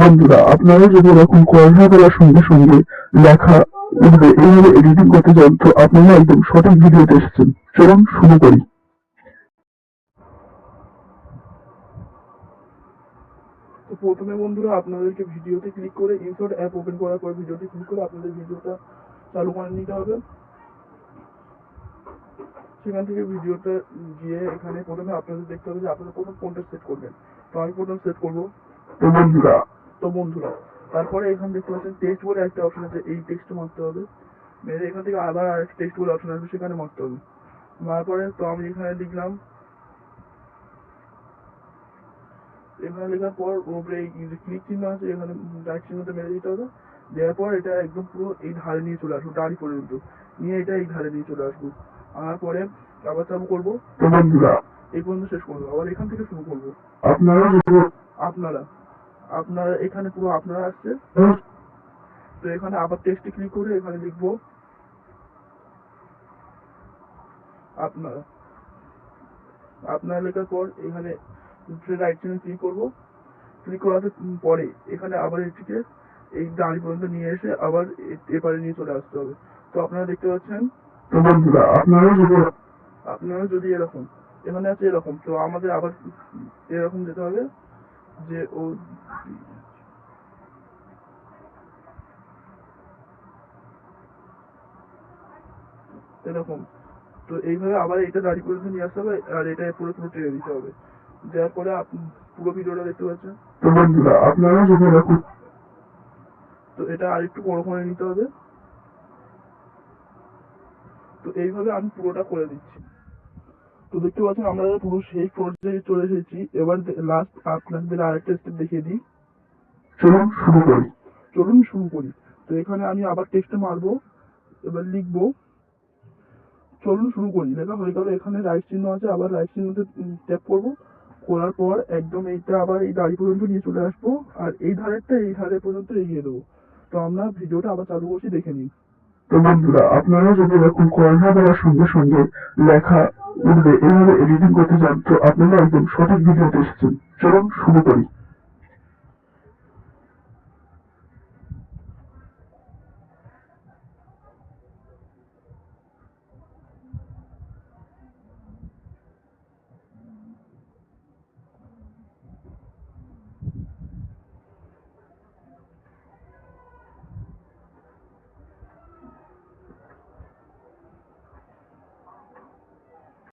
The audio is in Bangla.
বন্ধুরা, আপনারা যদি এরকম কথা বলার সঙ্গে সঙ্গে লেখা উঠবে এইভাবে এডিটিং করতে চান, তো আপনারা একদম সঠিক ভিডিওতে এসেছেন। চলুন শুরু করি। তো প্রথমে বন্ধুরা আপনাদেরকে ভিডিওতে ক্লিক করে ইনসার্ট অ্যাপ ওপেন করার পর ভিডিওতে ক্লিক করে আপনাদের ভিডিওটা চালু করে নিতে হবে। সেখান থেকে ভিডিওটা গিয়ে এখানে প্রথমে আপনাদের দেখতে হবে যে আপনারা প্রথম কোনটা সেট করবেন। তো আমি প্রথম সেট করবো। তো বন্ধুরা তারপরে এখানে দেখতে পাচ্ছেন টেক্সট বলে একটা অপশন আছে, এই টেক্সটে মারতে হবে। মেরে এখান থেকে আবার আরেকটা টেক্সট বলে অপশন আসবে, সেখানে মারতে হবে। মারার পরে তো আমি এখানে লিখলাম, এখানে লেখার পর উপরে এই যে ক্লিক চিহ্ন আছে এখানে রাইট চিহ্নতে মেরে দিতে হবে। দেওয়ার পর এটা একদম পুরো এই ধারে নিয়ে চলে আসবো, দাড়ি পর্যন্ত নিয়ে এটা এই ধারে নিয়ে চলে আসবো। আনার পরে আবার চালু করবো, এই পর্যন্ত শেষ করবো। আবার এখান থেকে শুরু করবো। আপনারা আপনারা এখানে পুরো আপনারা আসছে। তো এখানে আবার টেক্সটে ক্লিক করে এখানে লিখবো আপনারা। আপনারা লেখার পর এখানে রাইট চিহ্ন ক্লিক করবো। ক্লিক করার পরে এখানে আবার এটিকে এই দাঁড়ি পর্যন্ত নিয়ে এসে আবার এপারে নিয়ে চলে আসতে হবে। তো আপনারা দেখতে পাচ্ছেন। আপনারা যদি এরকম এখানে আছে এরকম, তো আমাদের আবার এরকম যেতে হবে যে ও এরকম। তো এইভাবে আবার এটা দাঁড়ি পর্যন্ত নিয়ে আসতে হবে আর এটা পুরো টেনে দিতে হবে। দেওয়ার পরে পুরো ভিডিওটা দেখতে পাচ্ছেন। তো এটা আরেকটু বড় করে নিতে হবে। তো এইভাবে আমি পুরোটা করে দিচ্ছি। তো দেখতে পাচ্ছেন আমরা পুরো সেই পর্যায়ে চলে এসেছি। এবার লাস্ট আপনাদের আরেকটা স্টেপ দেখিয়ে দিই। চলুন শুরু করি। তো এখানে আমি আবার টেক্সটে মারবো, এবার লিখবো চলুন শুরু করি। লেখা হয়ে গেল, এখানে রাইট চিহ্ন আছে, আবার রাইট চিহ্নতে ট্যাপ করবো। করার পর একদম এইটা আবার এই দাড়ি পর্যন্ত নিয়ে চলে আসবো আর এই ধারেরটা এই ধারে পর্যন্ত এগিয়ে দেবো। তো আমরা ভিডিওটা আবার চালু করছি, দেখে নিন। তো বন্ধুরা, আপনারা যদি এরকম কথা বলার সঙ্গে সঙ্গে লেখা উঠবে এইভাবে এডিটিং করতে চান, তো আপনারা একদম সঠিক ভিডিওতে এসেছেন। চলুন শুরু করি।